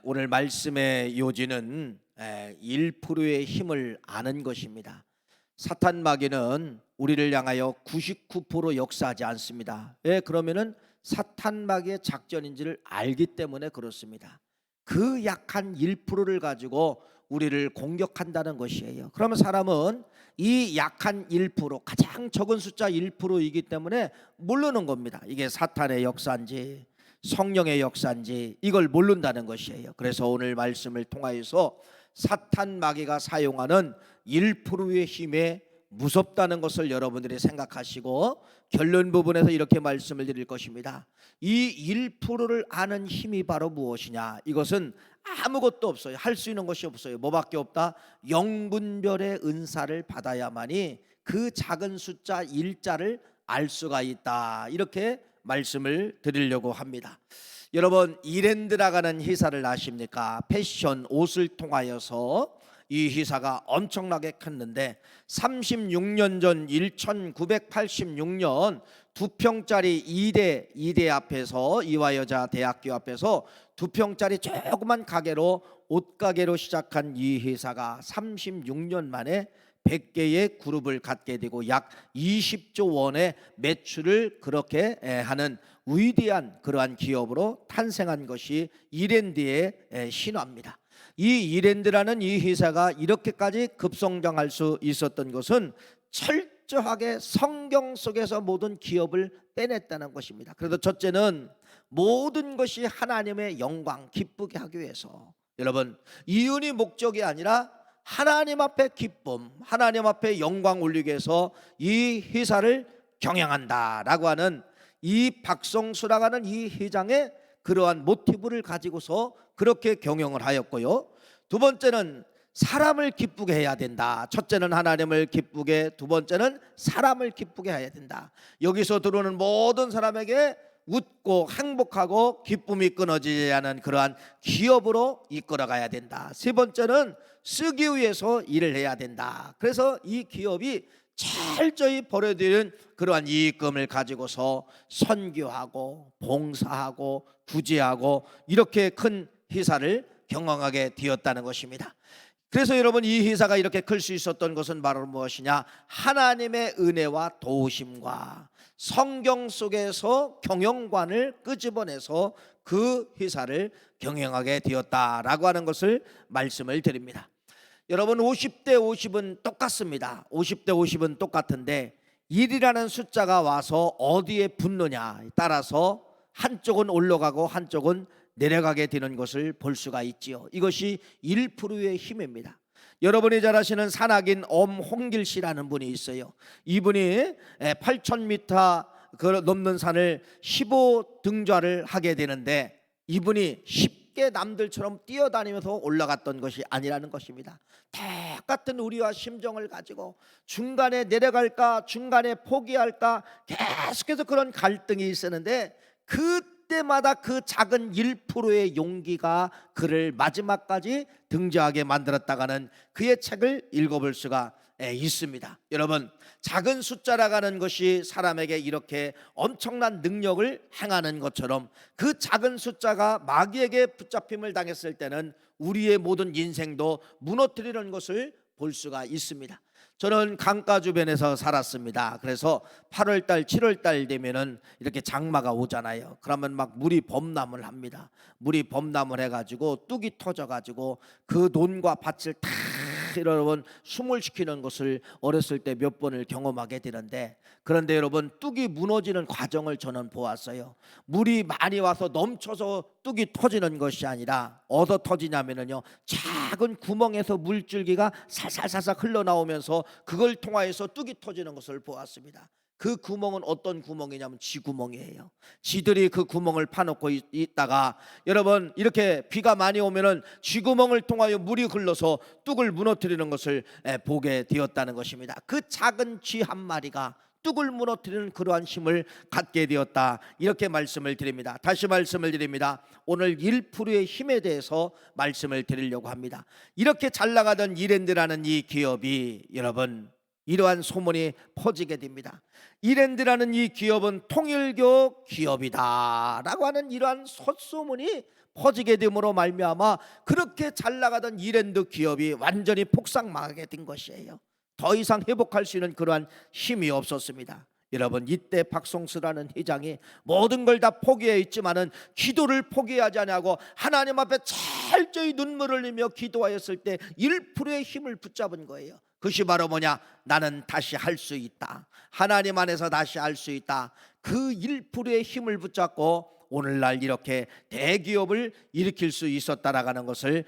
오늘 말씀의 요지는 1%의 힘을 아는 것입니다. 사탄 마귀는 우리를 향하여 99% 역사하지 않습니다. 왜? 그러면은 사탄 마귀의 작전인지를 알기 때문에 그렇습니다. 그 약한 1%를 가지고 우리를 공격한다는 것이에요. 그러면 사람은 이 약한 1%, 가장 적은 숫자 1%이기 때문에 모르는 겁니다. 이게 사탄의 역사인지 성령의 역사인지 이걸 모른다는 것이에요. 그래서 오늘 말씀을 통하여서 사탄 마귀가 사용하는 1%의 힘에 무섭다는 것을 여러분들이 생각하시고 결론 부분에서 이렇게 말씀을 드릴 것입니다. 이 1%를 아는 힘이 바로 무엇이냐? 이것은 아무것도 없어요. 할 수 있는 것이 없어요. 뭐밖에 없다? 영분별의 은사를 받아야만이 그 작은 숫자 1자를 알 수가 있다. 이렇게 말씀을 드리려고 합니다. 여러분, 이랜드라가는 회사를 아십니까? 패션 옷을 통하여서 이 회사가 엄청나게 컸는데 36년 전 1986년 2평짜리 이대 앞에서 이화여자 대학교 앞에서 2평짜리 조그만 가게로 옷가게로 시작한 이 회사가 36년 만에 100개의 그룹을 갖게 되고 약 20조 원의 매출을 그렇게 하는 위대한 그러한 기업으로 탄생한 것이 이랜드의 신화입니다. 이 이랜드라는 이 회사가 이렇게까지 급성장할 수 있었던 것은 철저하게 성경 속에서 모든 기업을 빼냈다는 것입니다. 그래서 첫째는 모든 것이 하나님의 영광 기쁘게 하기 위해서, 여러분, 이윤이 목적이 아니라 하나님 앞에 기쁨, 하나님 앞에 영광 올리기 위해서 이 회사를 경영한다라고 하는 이 박성수라고 하는 이 회장의 그러한 모티브를 가지고서 그렇게 경영을 하였고요. 두 번째는 사람을 기쁘게 해야 된다. 첫째는 하나님을 기쁘게, 두 번째는 사람을 기쁘게 해야 된다. 여기서 들어오는 모든 사람에게 웃고 행복하고 기쁨이 끊어지지 않은 그러한 기업으로 이끌어가야 된다. 세 번째는 쓰기 위해서 일을 해야 된다. 그래서 이 기업이 철저히 버려들인 그러한 이익금을 가지고서 선교하고 봉사하고 구제하고 이렇게 큰 회사를 경영하게 되었다는 것입니다. 그래서 여러분, 이 회사가 이렇게 클 수 있었던 것은 바로 무엇이냐? 하나님의 은혜와 도우심과 성경 속에서 경영관을 끄집어내서 그 회사를 경영하게 되었다라고 하는 것을 말씀을 드립니다. 여러분, 50대 50은 똑같습니다. 50대 50은 똑같은데 1이라는 숫자가 와서 어디에 붙느냐에 따라서 한쪽은 올라가고 한쪽은 내려가게 되는 것을 볼 수가 있지요. 이것이 1%의 힘입니다. 여러분이 잘 아시는 산악인 엄홍길 씨라는 분이 있어요. 이분이 8,000m 넘는 산을 15등좌를 하게 되는데 이분이 쉽게 남들처럼 뛰어다니면서 올라갔던 것이 아니라는 것입니다. 똑같은 우리와 심정을 가지고 중간에 내려갈까 중간에 포기할까 계속해서 그런 갈등이 있었는데 그때마다 그 작은 1%의 용기가 그를 마지막까지 등장하게 만들었다가는 그의 책을 읽어볼 수가 있습니다. 여러분, 작은 숫자라고 하는 것이 사람에게 이렇게 엄청난 능력을 행하는 것처럼 그 작은 숫자가 마귀에게 붙잡힘을 당했을 때는 우리의 모든 인생도 무너뜨리는 것을 볼 수가 있습니다. 저는 강가 주변에서 살았습니다. 그래서 8월달 7월달 되면은 이렇게 장마가 오잖아요. 그러면 막 물이 범람을 합니다. 물이 범람을 해가지고 뚝이 터져가지고 그 논과 밭을 다 여러분 숨을 시키는 것을 어렸을 때 몇 번을 경험하게 되는데, 그런데 여러분, 뚝이 무너지는 과정을 저는 보았어요. 물이 많이 와서 넘쳐서 뚝이 터지는 것이 아니라 어디서 터지냐면요, 작은 구멍에서 물줄기가 살살살살 흘러나오면서 그걸 통하여서 뚝이 터지는 것을 보았습니다. 그 구멍은 어떤 구멍이냐면 쥐구멍이에요. 쥐들이 그 구멍을 파놓고 있다가 여러분, 이렇게 비가 많이 오면은 쥐구멍을 통하여 물이 흘러서 뚝을 무너뜨리는 것을 보게 되었다는 것입니다. 그 작은 쥐 한 마리가 뚝을 무너뜨리는 그러한 힘을 갖게 되었다, 이렇게 말씀을 드립니다. 다시 말씀을 드립니다. 오늘 1%의 힘에 대해서 말씀을 드리려고 합니다. 이렇게 잘 나가던 이랜드라는 이 기업이 여러분 이러한 소문이 퍼지게 됩니다. 이랜드라는 이 기업은 통일교 기업이다 라고 하는 이러한 헛소문이 퍼지게 됨으로 말미암아 그렇게 잘 나가던 이랜드 기업이 완전히 폭삭망하게 된 것이에요. 더 이상 회복할 수 있는 그러한 힘이 없었습니다. 여러분, 이때 박송수라는 회장이 모든 걸 다 포기해 있지만은 기도를 포기하지 아니하고 하나님 앞에 철저히 눈물을 흘리며 기도하였을 때 1%의 힘을 붙잡은 거예요. 그것이 바로 뭐냐? 나는 다시 할 수 있다. 하나님 안에서 다시 할 수 있다. 그 1%의 힘을 붙잡고 오늘날 이렇게 대기업을 일으킬 수 있었다라는 것을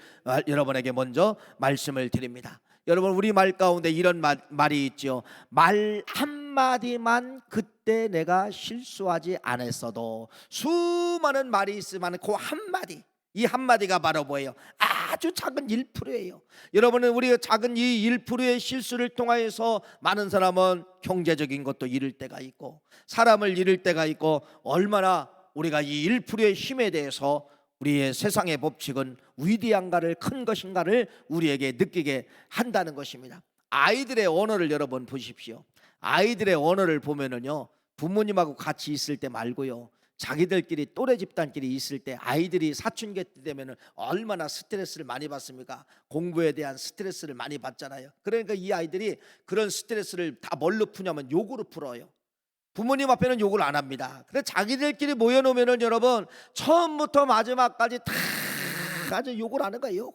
여러분에게 먼저 말씀을 드립니다. 여러분, 우리 말 가운데 이런 말이 있죠. 말 한마디만 그때 내가 실수하지 않았어도, 수많은 말이 있으면 그 한마디, 이 한마디가 바로 뭐예요? 아주 작은 1%예요. 여러분은 우리가 작은 이 1%의 실수를 통하여서 많은 사람은 경제적인 것도 잃을 때가 있고 사람을 잃을 때가 있고, 얼마나 우리가 이 1%의 힘에 대해서 우리의 세상의 법칙은 위대한가를, 큰 것인가를 우리에게 느끼게 한다는 것입니다. 아이들의 언어를 여러분 보십시오. 아이들의 언어를 보면은요, 부모님하고 같이 있을 때 말고요, 자기들끼리 또래 집단끼리 있을 때 아이들이 사춘기 때 되면은 얼마나 스트레스를 많이 받습니까? 공부에 대한 스트레스를 많이 받잖아요. 그러니까 이 아이들이 그런 스트레스를 다 뭘로 푸냐면 욕으로 풀어요. 부모님 앞에는 욕을 안 합니다. 근데 자기들끼리 모여놓으면은 여러분 처음부터 마지막까지 다 아주 욕을 하는 거예요.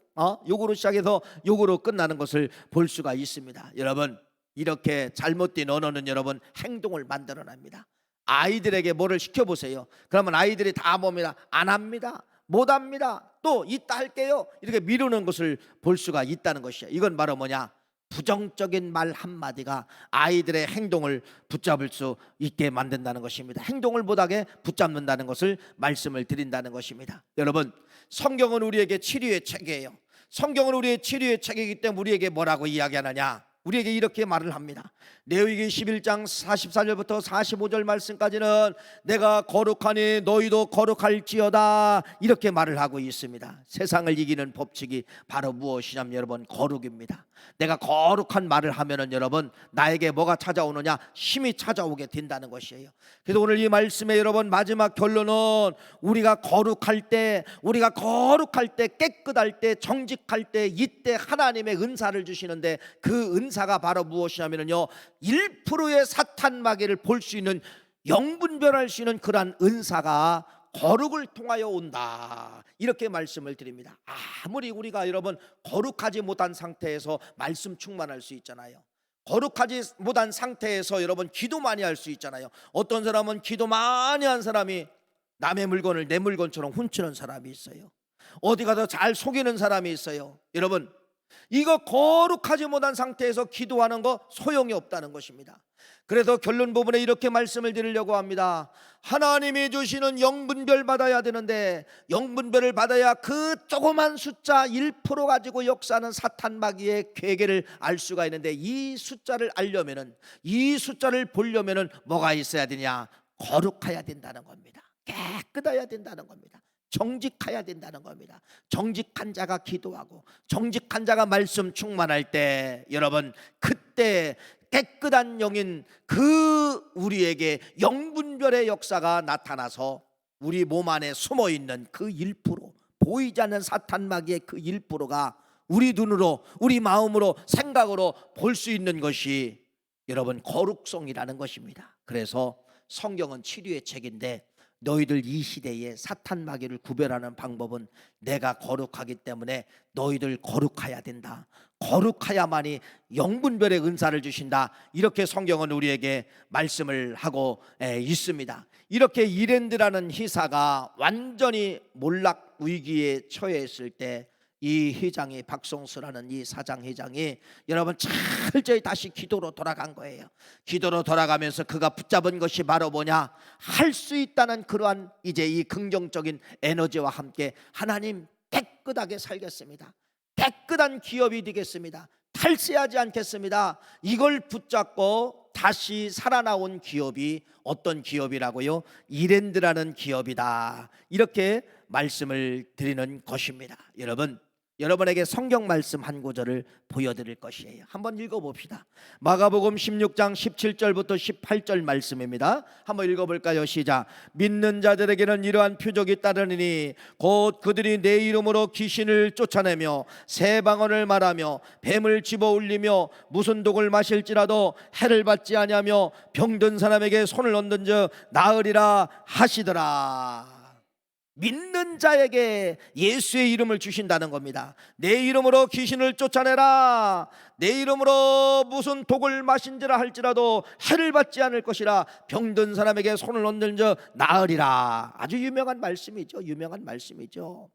욕으로 시작해서 욕으로 끝나는 것을 볼 수가 있습니다. 여러분, 이렇게 잘못된 언어는 여러분 행동을 만들어냅니다. 아이들에게 뭐를 시켜보세요. 그러면 아이들이 다 뭡니다? 안 합니다. 못 합니다. 또 이따 할게요. 이렇게 미루는 것을 볼 수가 있다는 것이에요. 이건 바로 뭐냐? 부정적인 말 한마디가 아이들의 행동을 붙잡을 수 있게 만든다는 것입니다. 행동을 못하게 붙잡는다는 것을 말씀을 드린다는 것입니다. 여러분, 성경은 우리에게 치료의 책이에요. 성경은 우리의 치료의 책이기 때문에 우리에게 뭐라고 이야기하느냐? 우리에게 이렇게 말을 합니다. 레위기 11장 44절부터 45절 말씀까지는 내가 거룩하니 너희도 거룩할지어다, 이렇게 말을 하고 있습니다. 세상을 이기는 법칙이 바로 무엇이냐면 여러분, 거룩입니다. 내가 거룩한 말을 하면은 여러분 나에게 뭐가 찾아오느냐? 힘이 찾아오게 된다는 것이에요. 그래서 오늘 이 말씀의 여러분 마지막 결론은 우리가 거룩할 때, 깨끗할 때, 정직할 때, 이때 하나님의 은사를 주시는데 그 은사가 바로 무엇이냐면요, 1%의 사탄 마귀를 볼 수 있는, 영분별할 수 있는 그러한 은사가 거룩을 통하여 온다, 이렇게 말씀을 드립니다. 아무리 우리가 여러분 거룩하지 못한 상태에서 말씀 충만할 수 있잖아요. 거룩하지 못한 상태에서 여러분 기도 많이 할 수 있잖아요. 어떤 사람은 기도 많이 한 사람이 남의 물건을 내 물건처럼 훔치는 사람이 있어요. 어디 가서 잘 속이는 사람이 있어요. 여러분, 이거 거룩하지 못한 상태에서 기도하는 거 소용이 없다는 것입니다. 그래서 결론 부분에 이렇게 말씀을 드리려고 합니다. 하나님이 주시는 영분별 받아야 되는데, 영분별을 받아야 그 조그만 숫자 1% 가지고 역사하는 사탄 마귀의 괴계를 알 수가 있는데, 이 숫자를 알려면은, 이 숫자를 보려면은 뭐가 있어야 되냐? 거룩해야 된다는 겁니다. 깨끗해야 된다는 겁니다. 정직해야 된다는 겁니다. 정직한 자가 기도하고 정직한 자가 말씀 충만할 때 여러분, 그때 깨끗한 영인 그 우리에게 영분별의 역사가 나타나서 우리 몸 안에 숨어있는 그 1%, 보이지 않는 사탄 마귀의 그 1%가 우리 눈으로, 우리 마음으로, 생각으로 볼 수 있는 것이 여러분 거룩성이라는 것입니다. 그래서 성경은 치료의 책인데, 너희들 이 시대에 사탄 마귀를 구별하는 방법은 내가 거룩하기 때문에 너희들 거룩해야 된다, 거룩해야만이 영분별의 은사를 주신다, 이렇게 성경은 우리에게 말씀을 하고 있습니다. 이렇게 이랜드라는 회사가 완전히 몰락 위기에 처해 있을 때 이 회장이, 박송수라는 이 사장 회장이 여러분 철저히 다시 기도로 돌아간 거예요. 기도로 돌아가면서 그가 붙잡은 것이 바로 뭐냐? 할 수 있다는 그러한 이제 이 긍정적인 에너지와 함께 하나님, 깨끗하게 살겠습니다. 깨끗한 기업이 되겠습니다. 탈세하지 않겠습니다. 이걸 붙잡고 다시 살아나온 기업이 어떤 기업이라고요? 이랜드라는 기업이다, 이렇게 말씀을 드리는 것입니다. 여러분, 여러분에게 성경 말씀 한 구절을 보여드릴 것이에요. 한번 읽어봅시다. 마가복음 16장 17절부터 18절 말씀입니다. 한번 읽어볼까요? 시작. 믿는 자들에게는 이러한 표적이 따르니 곧 그들이 내 이름으로 귀신을 쫓아내며 새 방언을 말하며 뱀을 집어올리며 무슨 독을 마실지라도 해를 받지 아니하며 병든 사람에게 손을 얹은 즉 나으리라 하시더라. 믿는 자에게 예수의 이름을 주신다는 겁니다. 내 이름으로 귀신을 쫓아내라. 내 이름으로 무슨 독을 마신지라 할지라도 해를 받지 않을 것이라. 병든 사람에게 손을 얹는 자 나으리라. 아주 유명한 말씀이죠. 유명한 말씀이죠.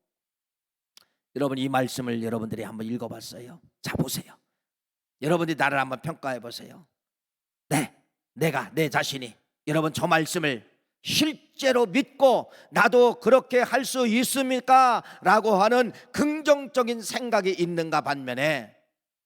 여러분, 이 말씀을 여러분들이 한번 읽어봤어요? 자, 보세요. 여러분들이 나를 한번 평가해 보세요. 내가 내 자신이 여러분 저 말씀을 실제로 믿고 나도 그렇게 할 수 있습니까? 라고 하는 긍정적인 생각이 있는가 반면에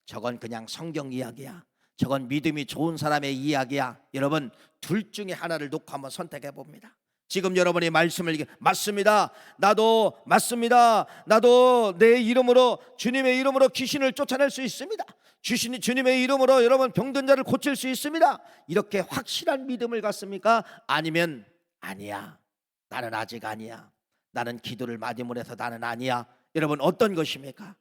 저건 그냥 성경 이야기야, 저건 믿음이 좋은 사람의 이야기야. 여러분, 둘 중에 하나를 놓고 한번 선택해 봅니다. 지금 여러분이 말씀을 맞습니다. 나도 맞습니다. 나도 내 이름으로, 주님의 이름으로 귀신을 쫓아낼 수 있습니다. 주님의 이름으로 여러분 병든 자를 고칠 수 있습니다. 이렇게 확실한 믿음을 갖습니까? 아니면 아니야, 나는 아직 아니야, 나는 기도를 많이 못해서 나는 아니야. 여러분, 어떤 것입니까?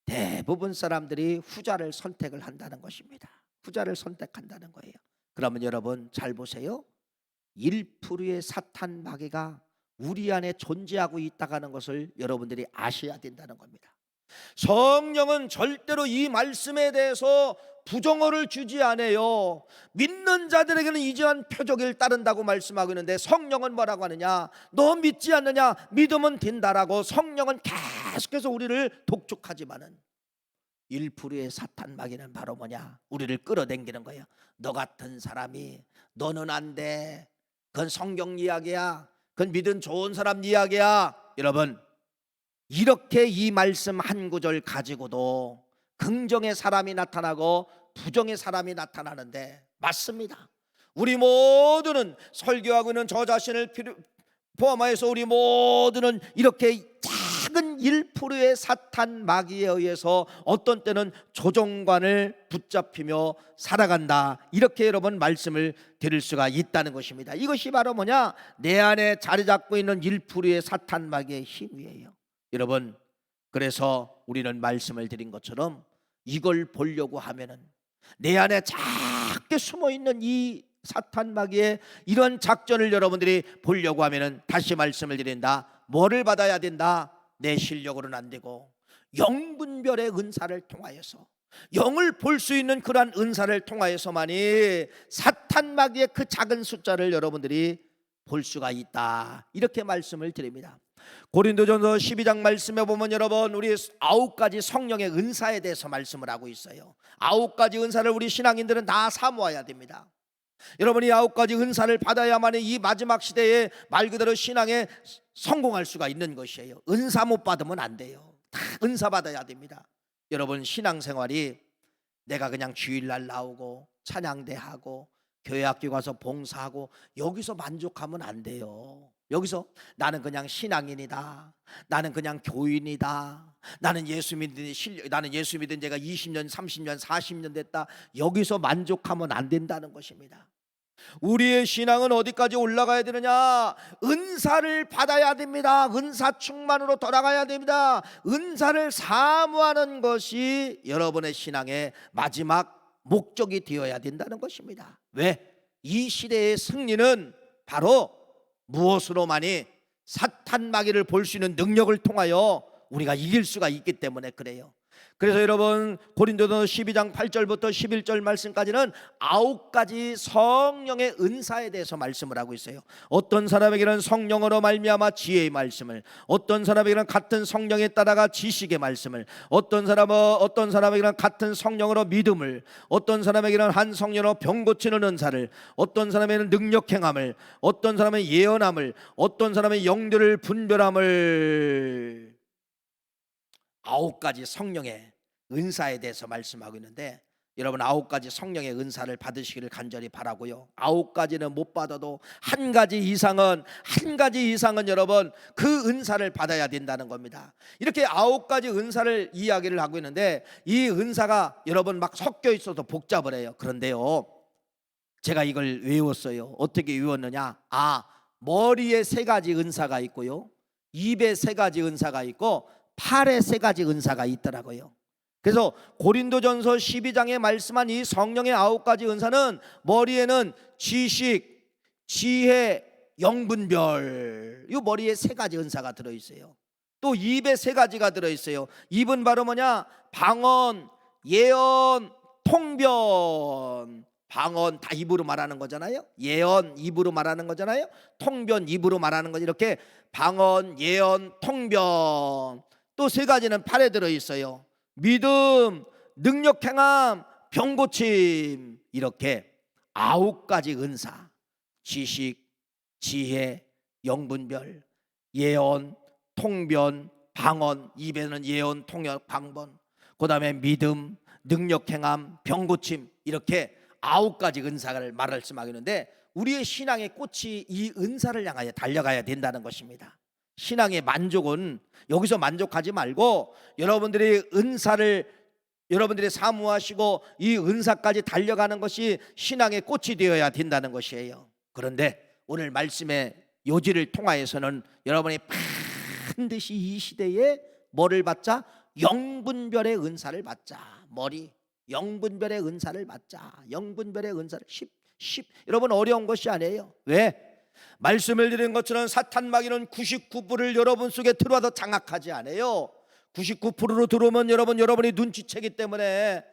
대부분 사람들이 후자를 선택을 한다는 것입니다. 후자를 선택한다는 거예요. 그러면 여러분 잘 보세요. 1%의 사탄 마귀가 우리 안에 존재하고 있다는 것을 여러분들이 아셔야 된다는 겁니다. 성령은 절대로 이 말씀에 대해서 부정어를 주지 않아요. 믿는 자들에게는 이러한 표적을 따른다고 말씀하고 있는데 성령은 뭐라고 하느냐? 너 믿지 않느냐? 믿으면 된다라고 성령은 계속해서 우리를 독촉하지만은 1%의 사탄 마귀는 바로 뭐냐? 우리를 끌어당기는 거예요. 너 같은 사람이, 너는 안 돼, 그건 성경 이야기야, 그건 믿은 좋은 사람 이야기야. 여러분, 이렇게 이 말씀 한 구절 가지고도 긍정의 사람이 나타나고 부정의 사람이 나타나는데, 맞습니다. 우리 모두는, 설교하고 있는 저 자신을 포함하여서 우리 모두는 이렇게 작은 1%의 사탄 마귀에 의해서 어떤 때는 조종관을 붙잡히며 살아간다, 이렇게 여러분 말씀을 드릴 수가 있다는 것입니다. 이것이 바로 뭐냐? 내 안에 자리 잡고 있는 1%의 사탄 마귀의 힘이에요. 여러분, 그래서 우리는 말씀을 드린 것처럼 이걸 보려고 하면은, 내 안에 작게 숨어있는 이 사탄 마귀의 이런 작전을 여러분들이 보려고 하면은, 다시 말씀을 드린다, 뭐를 받아야 된다? 내 실력으로는 안 되고 영분별의 은사를 통하여서, 영을 볼 수 있는 그러한 은사를 통하여서만이 사탄 마귀의 그 작은 숫자를 여러분들이 볼 수가 있다, 이렇게 말씀을 드립니다. 고린도전서 12장 말씀에 보면 여러분, 우리 9가지 성령의 은사에 대해서 말씀을 하고 있어요. 9가지 은사를 우리 신앙인들은 다 사모해야 됩니다. 여러분이 9가지 은사를 받아야만 이 마지막 시대에 말 그대로 신앙에 성공할 수가 있는 것이에요. 은사 못 받으면 안 돼요. 다 은사 받아야 됩니다. 여러분, 신앙생활이 내가 그냥 주일날 나오고 찬양대 하고 교회 학교 가서 봉사하고 여기서 만족하면 안 돼요. 여기서 나는 그냥 신앙인이다, 나는 그냥 교인이다, 나는 예수 믿은 지가 20년, 30년, 40년 됐다, 여기서 만족하면 안 된다는 것입니다. 우리의 신앙은 어디까지 올라가야 되느냐? 은사를 받아야 됩니다. 은사 충만으로 돌아가야 됩니다. 은사를 사모하는 것이 여러분의 신앙의 마지막 목적이 되어야 된다는 것입니다. 왜? 이 시대의 승리는 바로 무엇으로만이? 사탄 마귀를 볼 수 있는 능력을 통하여 우리가 이길 수가 있기 때문에 그래요. 그래서 여러분, 고린도서 12장 8절부터 11절 말씀까지는 9가지 성령의 은사에 대해서 말씀을 하고 있어요. 어떤 사람에게는 성령으로 말미암아 지혜의 말씀을, 어떤 사람에게는 같은 성령에 따라가 지식의 말씀을, 어떤 사람에게는 같은 성령으로 믿음을, 어떤 사람에게는 한 성령으로 병 고치는 은사를, 어떤 사람에게는 능력 행함을, 어떤 사람의 예언함을, 어떤 사람의 영들을 분별함을, 9가지 성령의 은사에 대해서 말씀하고 있는데, 여러분 9가지 성령의 은사를 받으시기를 간절히 바라고요. 9가지는 못 받아도 한 가지 이상은 여러분 그 은사를 받아야 된다는 겁니다. 이렇게 9가지 은사를 이야기를 하고 있는데 이 은사가 여러분 막 섞여 있어서 복잡을 해요. 그런데요, 제가 이걸 외웠어요. 어떻게 외웠느냐? 머리에 3가지 은사가 있고요, 입에 3가지 은사가 있고 팔에 3가지 은사가 있더라고요. 그래서 고린도전서 12장에 말씀한 이 성령의 9가지 은사는 머리에는 지식, 지혜, 영분별, 이 머리에 3가지 은사가 들어있어요. 또 입에 3가지가 들어있어요. 입은 바로 뭐냐? 방언, 예언, 통변. 방언 다 입으로 말하는 거잖아요. 예언 입으로 말하는 거잖아요. 통변 입으로 말하는 거죠. 이렇게 방언, 예언, 통변. 또 3가지는 팔에 들어있어요. 믿음, 능력 행함, 병 고침. 이렇게 9가지 은사, 지식, 지혜, 영분별, 예언, 통변, 방언, 입에는 예언, 통변, 방언, 그 다음에 믿음, 능력 행함, 병 고침, 이렇게 9가지 은사를 말씀하고 있는데 우리의 신앙의 꽃이 이 은사를 향하여 달려가야 된다는 것입니다. 신앙의 만족은 여기서 만족하지 말고 여러분들이 은사를 여러분들이 사모하시고 이 은사까지 달려가는 것이 신앙의 꽃이 되어야 된다는 것이에요. 그런데 오늘 말씀의 요지를 통하여서는 여러분이 반드시 이 시대에 뭐를 받자? 영분별의 은사를 받자. 머리 영분별의 은사를 받자. 영분별의 은사를 여러분 어려운 것이 아니에요. 왜? 말씀을 드린 것처럼 사탄 마귀는 99%를 여러분 속에 들어와도 장악하지 않아요. 99%로 들어오면 여러분이 눈치채기 때문에,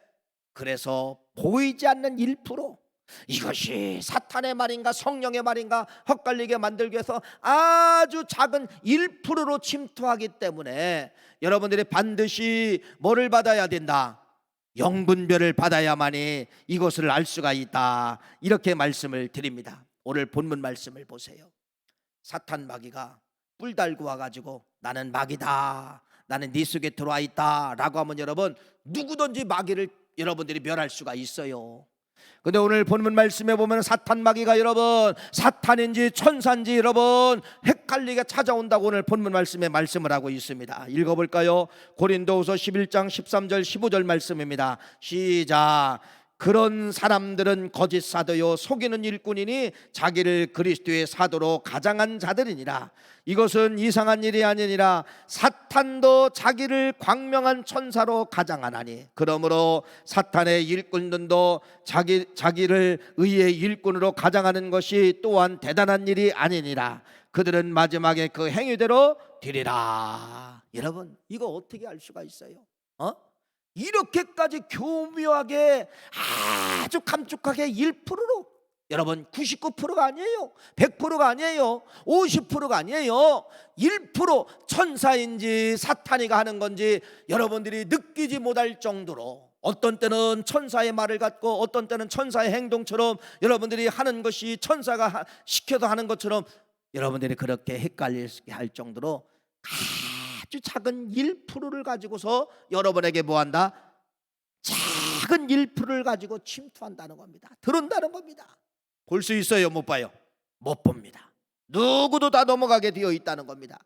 그래서 보이지 않는 1%, 이것이 사탄의 말인가 성령의 말인가 헛갈리게 만들기 위해서 아주 작은 1%로 침투하기 때문에 여러분들이 반드시 뭐를 받아야 된다? 영분별을 받아야만이 이것을 알 수가 있다. 이렇게 말씀을 드립니다. 오늘 본문 말씀을 보세요. 사탄 마귀가 뿔 달고 와가지고 나는 마귀다, 나는 네 속에 들어와 있다 라고 하면 여러분 누구든지 마귀를 여러분들이 멸할 수가 있어요. 근데 오늘 본문 말씀에 보면 사탄 마귀가 여러분 사탄인지 천사인지 여러분 헷갈리게 찾아온다고 오늘 본문 말씀에 말씀을 하고 있습니다. 읽어볼까요? 고린도후서 11장 13절 15절 말씀입니다. 시작. 그런 사람들은 거짓 사도요 속이는 일꾼이니 자기를 그리스도의 사도로 가장한 자들이니라. 이것은 이상한 일이 아니니라. 사탄도 자기를 광명한 천사로 가장하나니 그러므로 사탄의 일꾼들도 자기를 의의 일꾼으로 가장하는 것이 또한 대단한 일이 아니니라. 그들은 마지막에 그 행위대로 되리라. 여러분 이거 어떻게 알 수가 있어요? 이렇게까지 교묘하게 아주 감축하게 1%로, 여러분 99%가 아니에요, 100%가 아니에요, 50%가 아니에요, 1% 천사인지 사탄이가 하는 건지 여러분들이 느끼지 못할 정도로, 어떤 때는 천사의 말을 갖고 어떤 때는 천사의 행동처럼 여러분들이 하는 것이 천사가 시켜서 하는 것처럼 여러분들이 그렇게 헷갈리게 할 정도로 아주 작은 1%를 가지고서 여러분에게 뭐한다? 작은 1%를 가지고 침투한다는 겁니다. 들은다는 겁니다. 볼 수 있어요? 못 봐요? 못 봅니다. 누구도 다 넘어가게 되어 있다는 겁니다.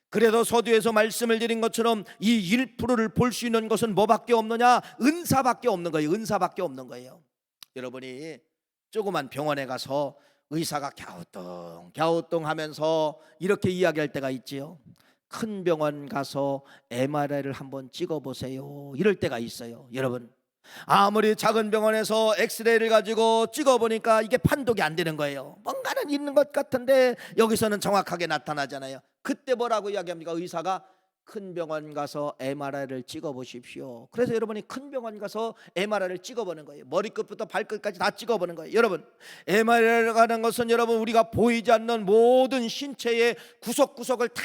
그래서 서두에서 말씀을 드린 것처럼 이 1%를 볼 수 있는 것은 뭐밖에 없느냐? 은사밖에 없는 거예요. 은사밖에 없는 거예요. 여러분이 조그만 병원에 가서 의사가 갸우뚱 하면서 이렇게 이야기할 때가 있지요. 큰 병원 가서 MRI를 한번 찍어보세요 이럴 때가 있어요. 여러분 아무리 작은 병원에서 엑스레이를 가지고 찍어보니까 이게 판독이 안 되는 거예요. 뭔가는 있는 것 같은데 여기서는 정확하게 나타나잖아요. 그때 뭐라고 이야기합니까? 의사가 큰 병원 가서 MRI를 찍어보십시오. 그래서 여러분이 큰 병원 가서 MRI를 찍어보는 거예요. 머리끝부터 발끝까지 다 찍어보는 거예요. 여러분 MRI라고 하는 것은 여러분 우리가 보이지 않는 모든 신체의 구석구석을 다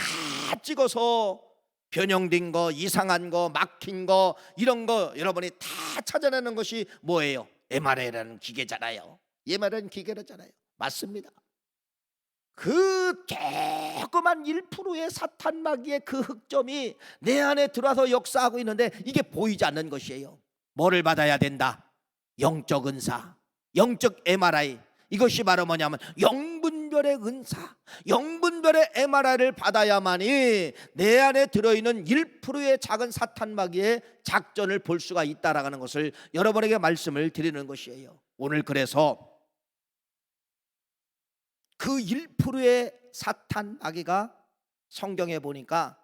찍어서 변형된 거, 이상한 거, 막힌 거, 이런 거 여러분이 다 찾아내는 것이 뭐예요? MRI라는 기계잖아요. MRI라는 기계라잖아요. 맞습니다. 그 조그만 1%의 사탄 마귀의 그 흑점이 내 안에 들어와서 역사하고 있는데 이게 보이지 않는 것이에요. 뭐를 받아야 된다? 영적 은사, 영적 MRI, 이것이 바로 뭐냐면 영분별의 은사, 영분별의 MRI를 받아야만이 내 안에 들어있는 1%의 작은 사탄 마귀의 작전을 볼 수가 있다라는 것을 여러분에게 말씀을 드리는 것이에요. 오늘 그래서 그 1%의 사탄 마귀가 성경에 보니까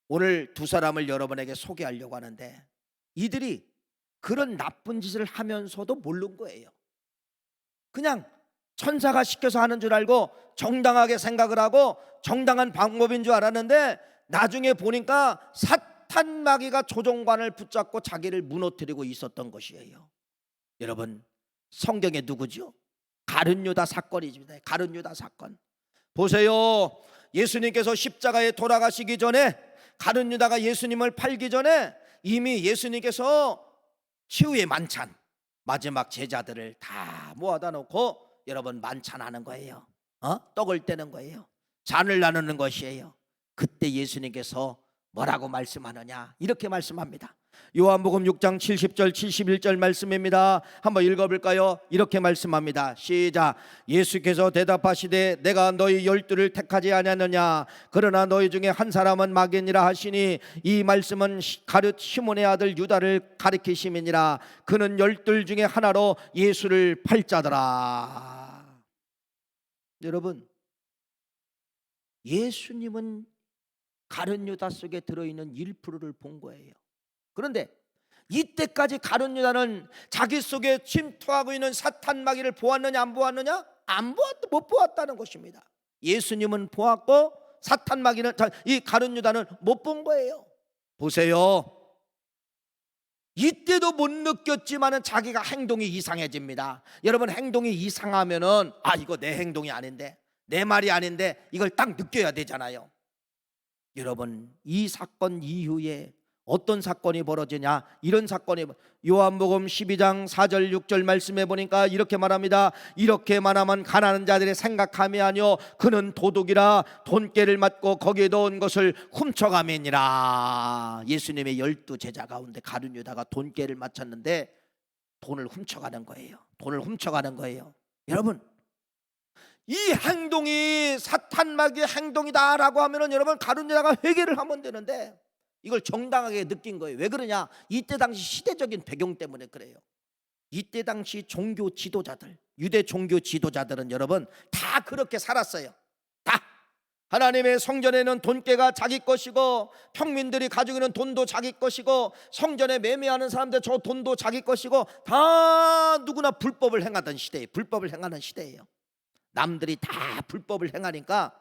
오늘 두 사람을 여러분에게 소개하려고 하는데, 이들이 그런 나쁜 짓을 하면서도 모르는 거예요. 그냥 천사가 시켜서 하는 줄 알고 정당하게 생각을 하고 정당한 방법인 줄 알았는데, 나중에 보니까 사탄 마귀가 조종관을 붙잡고 자기를 무너뜨리고 있었던 것이에요. 여러분, 성경에 누구죠? 가룟 유다 사건이십니다. 가룟 유다 사건 보세요. 예수님께서 십자가에 돌아가시기 전에, 가룟 유다가 예수님을 팔기 전에 이미 예수님께서 치유의 만찬, 마지막 제자들을 다 모아다 놓고 여러분 만찬하는 거예요. 떡을 떼는 거예요. 잔을 나누는 것이에요. 그때 예수님께서 뭐라고 말씀하느냐, 이렇게 말씀합니다. 요한복음 6장 70절 71절 말씀입니다. 한번 읽어볼까요? 이렇게 말씀합니다. 시작. 예수께서 대답하시되 내가 너희 12를 택하지 아니하느냐, 그러나 너희 중에 한 사람은 마귀니라 하시니, 이 말씀은 가룟 시몬의 아들 유다를 가리키심이니라. 그는 12 중에 하나로 예수를 팔자더라. 여러분, 예수님은 가룟 유다 속에 들어있는 1%를 본 거예요. 그런데 이때까지 가룟 유다는 자기 속에 침투하고 있는 사탄 마귀를 보았느냐 안 보았느냐? 못 보았다는 것입니다. 예수님은 보았고 사탄 마귀는, 이 가룟 유다는 못 본 거예요. 보세요. 이때도 못 느꼈지만은 자기가 행동이 이상해집니다. 여러분, 행동이 이상하면은 이거 내 행동이 아닌데, 내 말이 아닌데, 이걸 딱 느껴야 되잖아요. 여러분, 이 사건 이후에 어떤 사건이 벌어지냐, 이런 사건이, 요한복음 12장 4절 6절 말씀해 보니까 이렇게 말합니다. 이렇게 말하면 가난한 자들의 생각함이 아니요 그는 도둑이라 돈깨를 맞고 거기에 넣은 것을 훔쳐가매니라. 예수님의 12 제자 가운데 가룟 유다가 돈깨를 맞췄는데 돈을 훔쳐가는 거예요. 돈을 훔쳐가는 거예요. 여러분, 이 행동이 사탄 마귀의 행동이다라고 하면은 여러분, 가룟 유다가 회개를 하면 되는데 이걸 정당하게 느낀 거예요. 왜 그러냐? 이때 당시 시대적인 배경 때문에 그래요. 이때 당시 종교 지도자들, 유대 종교 지도자들은 여러분 다 그렇게 살았어요. 다 하나님의 성전에는 돈깨가 자기 것이고, 평민들이 가지고 있는 돈도 자기 것이고, 성전에 매매하는 사람들 저 돈도 자기 것이고, 다 누구나 불법을 행하던 시대예요. 불법을 행하는 시대예요. 남들이 다 불법을 행하니까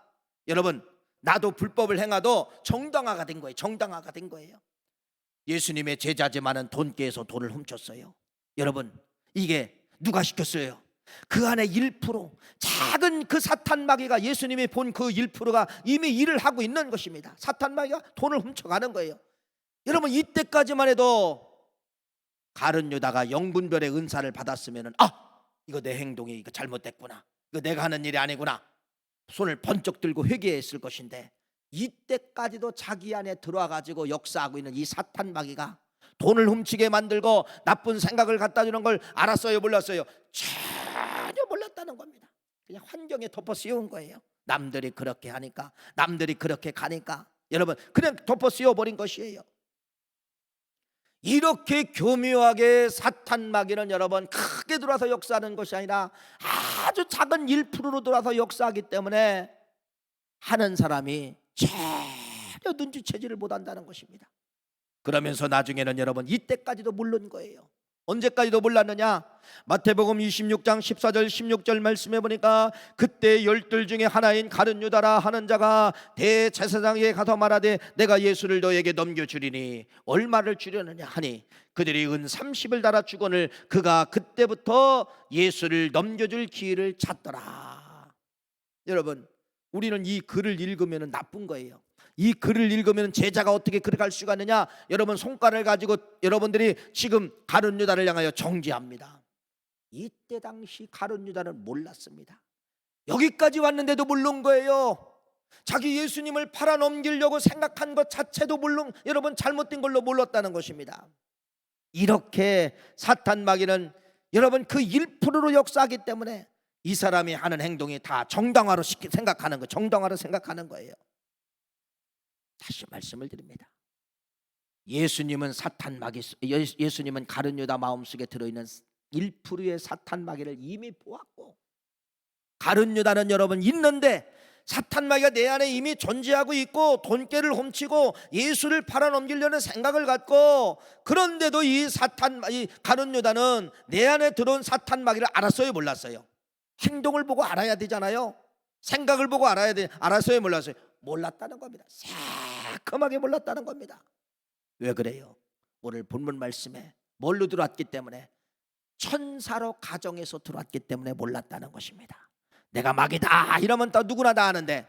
여러분, 나도 불법을 행하도 정당화가 된 거예요. 정당화가 된 거예요. 예수님의 제자지만은 돈깨에서 돈을 훔쳤어요. 여러분, 이게 누가 시켰어요? 그 안에 1%, 작은 그 사탄 마귀가, 예수님이 본 그 1%가 이미 일을 하고 있는 것입니다. 사탄 마귀가 돈을 훔쳐가는 거예요. 여러분, 이때까지만 해도 가룟 유다가 영분별의 은사를 받았으면은 이거 내 행동이 이거 잘못됐구나, 이거 내가 하는 일이 아니구나, 손을 번쩍 들고 회개했을 것인데, 이때까지도 자기 안에 들어와 가지고 역사하고 있는 이 사탄 마귀가 돈을 훔치게 만들고 나쁜 생각을 갖다 주는 걸 알았어요, 몰랐어요? 전혀 몰랐다는 겁니다. 그냥 환경에 덮어 씌운 거예요. 남들이 그렇게 하니까, 남들이 그렇게 가니까 여러분 그냥 덮어 씌워 버린 것이에요. 이렇게 교묘하게 사탄 마귀는 여러분 크게 들어와서 역사하는 것이 아니라 아주 작은 1%로 들어와서 역사하기 때문에 하는 사람이 전혀 눈치채지를 못한다는 것입니다. 그러면서 나중에는 여러분 이때까지도 모르는 거예요. 언제까지도 몰랐느냐? 마태복음 26장 14절 16절 말씀해 보니까 그때 12 중에 하나인 가룟 유다라 하는 자가 대제사장에게 가서 말하되 내가 예수를 너에게 넘겨주리니 얼마를 주려느냐 하니 그들이 은 30을 달아 주거늘 그가 그때부터 예수를 넘겨줄 기회를 찾더라. 여러분, 우리는 이 글을 읽으면 나쁜 거예요. 이 글을 읽으면 제자가 어떻게 그렇게 할 수가 있느냐? 여러분, 손가락을 가지고 여러분들이 지금 가룟 유다를 향하여 정죄합니다. 이때 당시 가룟 유다는 몰랐습니다. 여기까지 왔는데도 모르는 거예요. 자기 예수님을 팔아넘기려고 생각한 것 자체도 물론 여러분 잘못된 걸로 몰랐다는 것입니다. 이렇게 사탄 마귀는 여러분 그 1%로 역사하기 때문에 이 사람이 하는 행동이 다 정당화로 생각하는 거, 정당화로 생각하는 거예요. 다시 말씀을 드립니다. 예수님은 예수님은 가룟 유다 마음속에 들어있는 1%의 사탄 마귀를 이미 보았고, 가룟 유다는 여러분 있는데 사탄 마귀가 내 안에 이미 존재하고 있고 돈깨를 훔치고 예수를 팔아넘기려는 생각을 갖고, 그런데도 이 가룟 유다는 내 안에 들어온 사탄 마귀를 알았어요, 몰랐어요? 행동을 보고 알아야 되잖아요. 생각을 보고 알았어요, 몰랐어요? 몰랐다는 겁니다. 새콤하게 몰랐다는 겁니다. 왜 그래요? 오늘 본문 말씀에 뭘로 들어왔기 때문에? 천사로 가정에서 들어왔기 때문에 몰랐다는 것입니다. 내가 마귀다 이러면 또 누구나 다 아는데,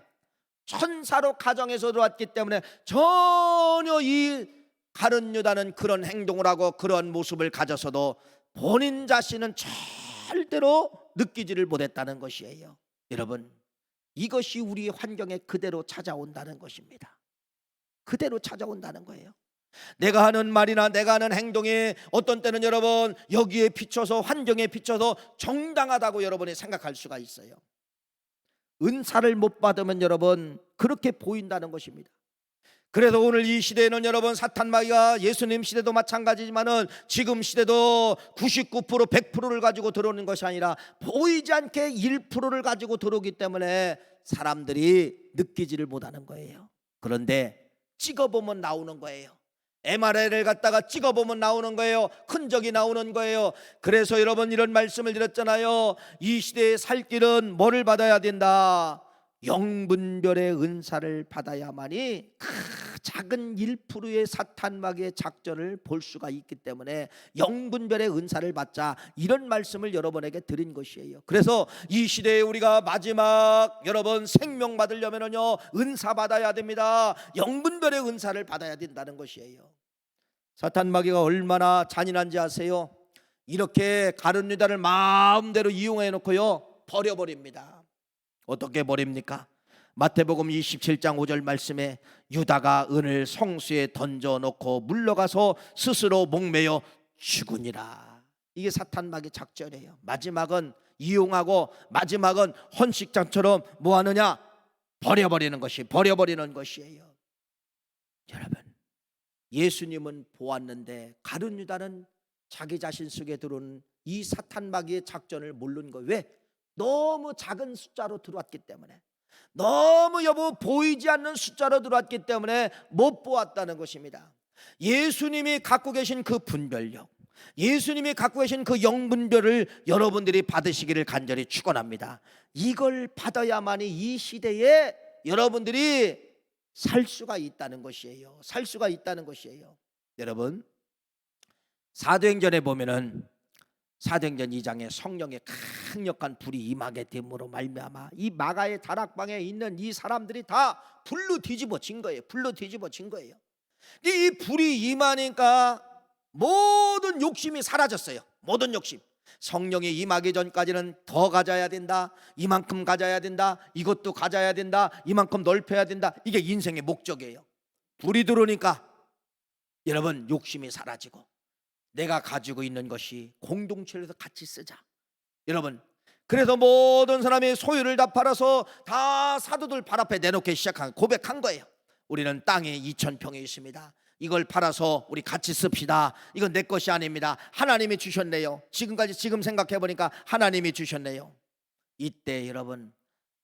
천사로 가정에서 들어왔기 때문에 전혀 이 가룟 유다는 그런 행동을 하고 그런 모습을 가져서도 본인 자신은 절대로 느끼지를 못했다는 것이에요. 여러분, 이것이 우리의 환경에 그대로 찾아온다는 것입니다. 그대로 찾아온다는 거예요. 내가 하는 말이나 내가 하는 행동이 어떤 때는 여러분 여기에 비춰서, 환경에 비춰서 정당하다고 여러분이 생각할 수가 있어요. 은사를 못 받으면 여러분 그렇게 보인다는 것입니다. 그래서 오늘 이 시대에는 여러분 사탄 마귀가, 예수님 시대도 마찬가지지만은 지금 시대도 99% 100%를 가지고 들어오는 것이 아니라 보이지 않게 1%를 가지고 들어오기 때문에 사람들이 느끼지를 못하는 거예요. 그런데 찍어보면 나오는 거예요. MRI를 갖다가 찍어보면 나오는 거예요. 흔적이 나오는 거예요. 그래서 여러분 이런 말씀을 드렸잖아요. 이 시대에 살 길은 뭐를 받아야 된다? 영분별의 은사를 받아야만이 그 작은 1%의 사탄 마귀의 작전을 볼 수가 있기 때문에 영분별의 은사를 받자, 이런 말씀을 여러분에게 드린 것이에요. 그래서 이 시대에 우리가 마지막 여러분 생명 받으려면요 은사 받아야 됩니다. 영분별의 은사를 받아야 된다는 것이에요. 사탄 마귀가 얼마나 잔인한지 아세요? 이렇게 가룟 유다를 마음대로 이용해 놓고요 버려버립니다. 어떻게 버립니까? 마태복음 27장 5절 말씀에 유다가 은을 성수에 던져놓고 물러가서 스스로 목매어 죽으니라. 이게 사탄 마귀 작전이에요. 마지막은 이용하고 마지막은 헌식장처럼 뭐 하느냐? 버려버리는 것이에요. 여러분, 예수님은 보았는데 가룟 유다는 자기 자신 속에 들어온 이 사탄 마귀의 작전을 모르는 거예요. 왜? 너무 작은 숫자로 들어왔기 때문에, 너무 보이지 않는 숫자로 들어왔기 때문에 못 보았다는 것입니다. 예수님이 갖고 계신 그 분별력, 예수님이 갖고 계신 그 영분별을 여러분들이 받으시기를 간절히 축원합니다. 이걸 받아야만이 이 시대에 여러분들이 살 수가 있다는 것이에요. 살 수가 있다는 것이에요. 여러분, 사도행전에 보면은 사도행전 2장에 성령의 강력한 불이 임하게 됨으로 말미암아 이 마가의 다락방에 있는 이 사람들이 다 불로 뒤집어진 거예요. 이 불이 임하니까 모든 욕심이 사라졌어요. 모든 욕심. 성령이 임하기 전까지는 더 가져야 된다, 이만큼 가져야 된다, 이것도 가져야 된다, 이만큼 넓혀야 된다. 이게 인생의 목적이에요. 불이 들어오니까 여러분 욕심이 사라지고 내가 가지고 있는 것이 공동체에서 같이 쓰자. 여러분, 그래서 모든 사람이 소유를 다 팔아서 다 사도들 발 앞에 내놓기 고백한 거예요. 우리는 땅에 2,000평이 있습니다. 이걸 팔아서 우리 같이 씁시다. 이건 내 것이 아닙니다. 하나님이 주셨네요. 지금 생각해 보니까 하나님이 주셨네요. 이때 여러분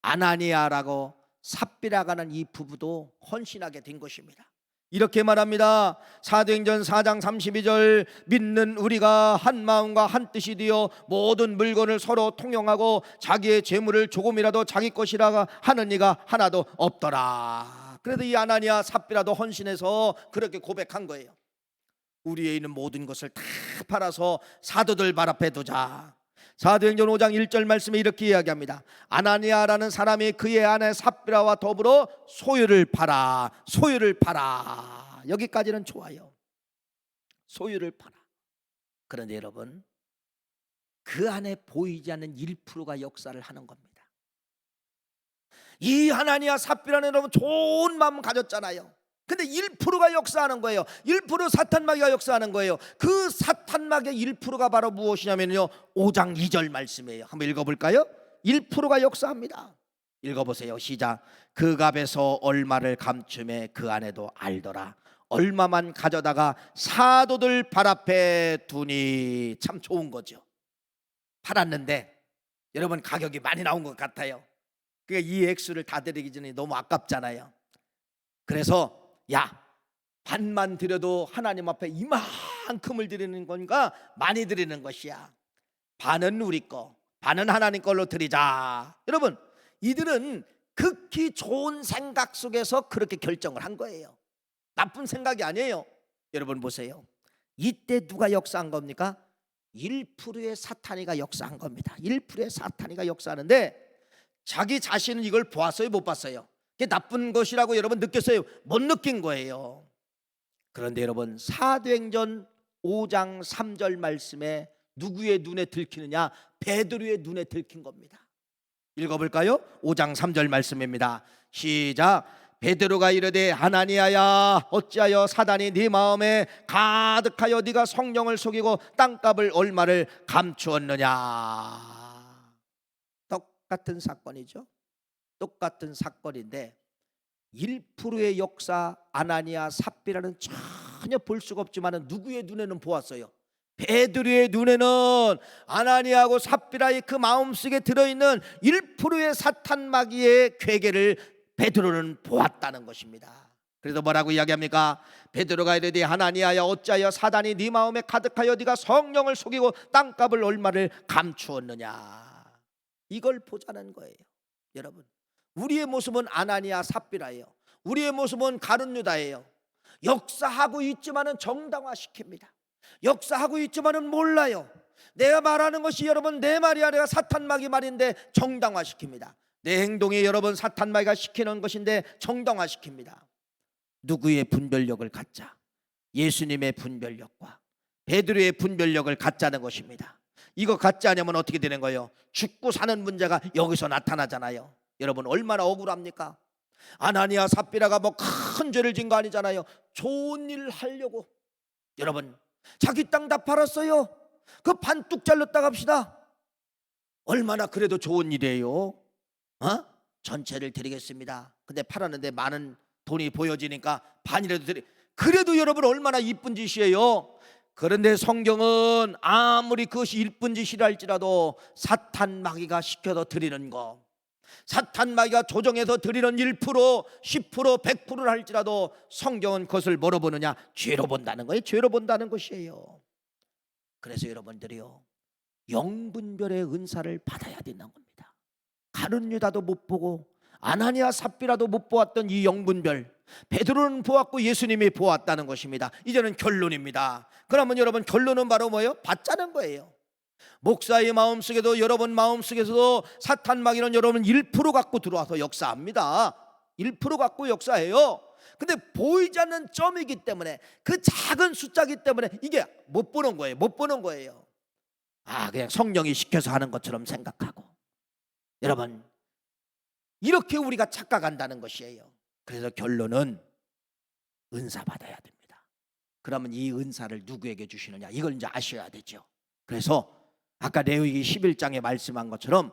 아나니아라고 삽비라고 하는 이 부부도 헌신하게 된 것입니다. 이렇게 말합니다. 사도행전 4장 32절, 믿는 우리가 한 마음과 한 뜻이 되어 모든 물건을 서로 통용하고 자기의 재물을 조금이라도 자기 것이라 하는 이가 하나도 없더라. 그래도 이 아나니아 삽비라도 헌신해서 그렇게 고백한 거예요. 우리에 있는 모든 것을 다 팔아서 사도들 발 앞에 두자. 사도행전 5장 1절 말씀에 이렇게 이야기합니다. 아나니아라는 사람이 그의 아내 삽비라와 더불어 소유를 팔아. 여기까지는 좋아요. 소유를 팔아. 그런데 여러분, 그 안에 보이지 않는 1%가 역사를 하는 겁니다. 이 아나니아 삽비라는 여러분 좋은 마음 가졌잖아요. 근데 1%가 역사하는 거예요. 1% 사탄마귀가 역사하는 거예요. 그 사탄마귀의 1%가 바로 무엇이냐면요, 5장 2절 말씀이에요. 한번 읽어볼까요? 1%가 역사합니다. 읽어보세요. 시작. 그 값에서 얼마를 감춤해 그 안에도 알더라. 얼마만 가져다가 사도들 발 앞에 두니. 참 좋은 거죠. 팔았는데 여러분 가격이 많이 나온 것 같아요. 그러니까 이 액수를 다 드리기 전에 너무 아깝잖아요. 그래서 야, 반만 드려도 하나님 앞에 이만큼을 드리는 건가 많이 드리는 것이야. 반은 우리 거, 반은 하나님 걸로 드리자. 여러분, 이들은 극히 좋은 생각 속에서 그렇게 결정을 한 거예요. 나쁜 생각이 아니에요. 여러분 보세요. 이때 누가 역사한 겁니까? 1%의 사탄이가 역사한 겁니다. 1%의 사탄이가 역사하는데 자기 자신은 이걸 보았어요, 못 봤어요? 그게 나쁜 것이라고 여러분 느꼈어요? 못 느낀 거예요. 그런데 여러분, 사도행전 5장 3절 말씀에 누구의 눈에 들키느냐? 베드로의 눈에 들킨 겁니다. 읽어볼까요? 5장 3절 말씀입니다. 시작. 베드로가 이르되 하나니아야, 어찌하여 사단이 네 마음에 가득하여 네가 성령을 속이고 땅값을 얼마를 감추었느냐. 똑같은 사건이죠. 똑같은 사건인데 1%의 역사, 아나니아 삽비라는 전혀 볼 수가 없지만 누구의 눈에는 보았어요? 베드로의 눈에는 아나니아하고 삽비라의 그 마음속에 들어있는 1%의 사탄 마귀의 괴계를 베드로는 보았다는 것입니다. 그래서 뭐라고 이야기합니까? 베드로가 이르되 하나니아야, 어찌하여 사단이 네 마음에 가득하여 네가 성령을 속이고 땅값을 얼마를 감추었느냐. 이걸 보자는 거예요. 여러분, 우리의 모습은 아나니아 삽비라예요. 우리의 모습은 가룟 유다예요. 역사하고 있지만은 정당화시킵니다. 역사하고 있지만은 몰라요. 내가 말하는 것이 여러분 내 말이 아니라 사탄마귀 말인데 정당화시킵니다. 내 행동이 여러분 사탄마귀가 시키는 것인데 정당화시킵니다. 누구의 분별력을 갖자? 예수님의 분별력과 베드로의 분별력을 갖자는 것입니다. 이거 갖지 않으면 어떻게 되는 거예요? 죽고 사는 문제가 여기서 나타나잖아요. 여러분 얼마나 억울합니까? 아나니아 삽비라가 뭐 큰 죄를 진 거 아니잖아요. 좋은 일을 하려고 여러분 자기 땅 다 팔았어요. 그 반뚝 잘렸다 갑시다. 얼마나 그래도 좋은 일이에요. 전체를 드리겠습니다. 근데 팔았는데 많은 돈이 보여지니까 반이라도 그래도 여러분 얼마나 이쁜 짓이에요. 그런데 성경은 아무리 그것이 이쁜 짓이라 할지라도 사탄 마귀가 시켜서 드리는 거, 사탄 마귀가 조정해서 드리는 1%, 10%, 100%를 할지라도 성경은 그것을 뭐로 보느냐? 죄로 본다는 거예요. 죄로 본다는 것이에요. 그래서 여러분들이요, 영분별의 은사를 받아야 된다는 겁니다. 가룟 유다도 못 보고 아나니아 삽비라도 못 보았던 이 영분별, 베드로는 보았고 예수님이 보았다는 것입니다. 이제는 결론입니다. 그러면 여러분 결론은 바로 뭐예요? 받자는 거예요. 목사의 마음속에도 여러분 마음속에서도 사탄 마귀는 여러분 1% 갖고 들어와서 역사합니다. 1% 갖고 역사해요. 근데 보이지 않는 점이기 때문에, 그 작은 숫자이기 때문에 이게 못 보는 거예요. 못 보는 거예요. 그냥 성령이 시켜서 하는 것처럼 생각하고, 여러분 이렇게 우리가 착각한다는 것이에요. 그래서 결론은 은사 받아야 됩니다. 그러면 이 은사를 누구에게 주시느냐, 이걸 이제 아셔야 되죠. 그래서 아까 레위기 11장에 말씀한 것처럼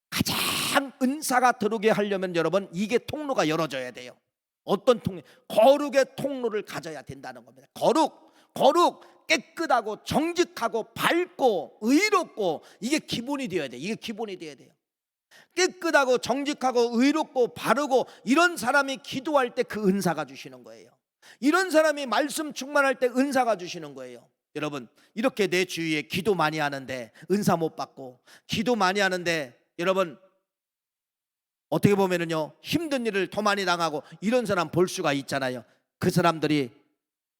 가장 은사가 들어오게 하려면 여러분 이게 통로가 열어져야 돼요. 어떤 통로? 거룩의 통로를 가져야 된다는 겁니다. 거룩, 깨끗하고 정직하고 밝고 의롭고, 이게 기본이 되어야 돼요. 이게 기본이 되어야 돼요. 깨끗하고 정직하고 의롭고 바르고 이런 사람이 기도할 때 그 은사가 주시는 거예요. 이런 사람이 말씀 충만할 때 은사가 주시는 거예요. 여러분 이렇게 내 주위에 기도 많이 하는데 은사 못 받고, 기도 많이 하는데 여러분 어떻게 보면은요 힘든 일을 더 많이 당하고 이런 사람 볼 수가 있잖아요. 그 사람들이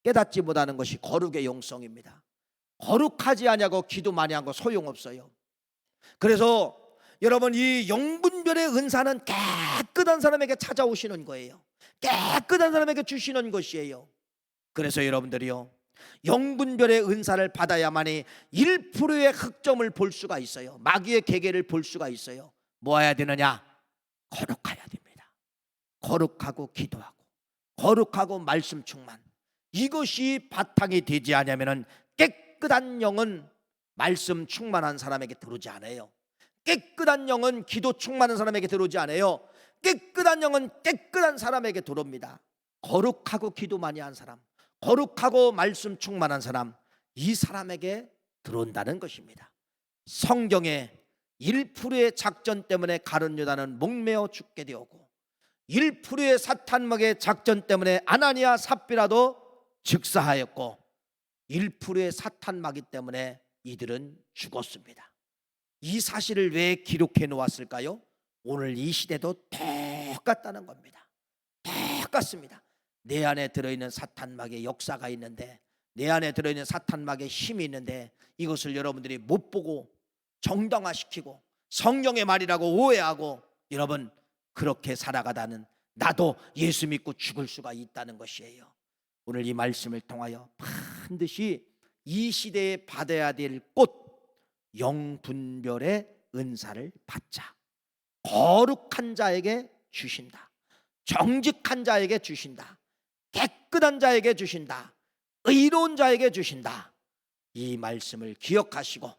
깨닫지 못하는 것이 거룩의 영성입니다. 거룩하지 않냐고 기도 많이 한 거 소용없어요. 그래서 여러분 이 영분별의 은사는 깨끗한 사람에게 찾아오시는 거예요. 깨끗한 사람에게 주시는 것이에요. 그래서 여러분들이요 영분별의 은사를 받아야만이 1%의 흑점을 볼 수가 있어요. 마귀의 계계를 볼 수가 있어요. 뭐 해야 되느냐? 거룩해야 됩니다. 거룩하고 기도하고 거룩하고 말씀 충만, 이것이 바탕이 되지 않으면은 깨끗한 영은 말씀 충만한 사람에게 들어오지 않아요. 깨끗한 영은 기도 충만한 사람에게 들어오지 않아요. 깨끗한 영은 깨끗한 사람에게 들어옵니다. 거룩하고 기도 많이 한 사람, 거룩하고 말씀 충만한 사람, 이 사람에게 들어온다는 것입니다. 성경에 1%의 작전 때문에 가룟 유다는 목매어 죽게 되었고 1%의 사탄막의 작전 때문에 아나니아 삽비라도 즉사하였고 1%의 사탄막이 때문에 이들은 죽었습니다. 이 사실을 왜 기록해 놓았을까요? 오늘 이 시대도 똑같다는 겁니다. 똑같습니다. 내 안에 들어있는 사탄막의 역사가 있는데, 내 안에 들어있는 사탄막의 힘이 있는데, 이것을 여러분들이 못 보고 정당화시키고 성령의 말이라고 오해하고, 여러분 그렇게 살아가다는 나도 예수 믿고 죽을 수가 있다는 것이에요. 오늘 이 말씀을 통하여 반드시 이 시대에 받아야 될 꽃, 영분별의 은사를 받자. 거룩한 자에게 주신다. 정직한 자에게 주신다. 깨끗한 자에게 주신다. 의로운 자에게 주신다. 이 말씀을 기억하시고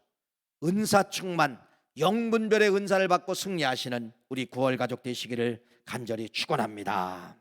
은사 충만, 영분별의 은사를 받고 승리하시는 우리 구월 가족 되시기를 간절히 축원합니다.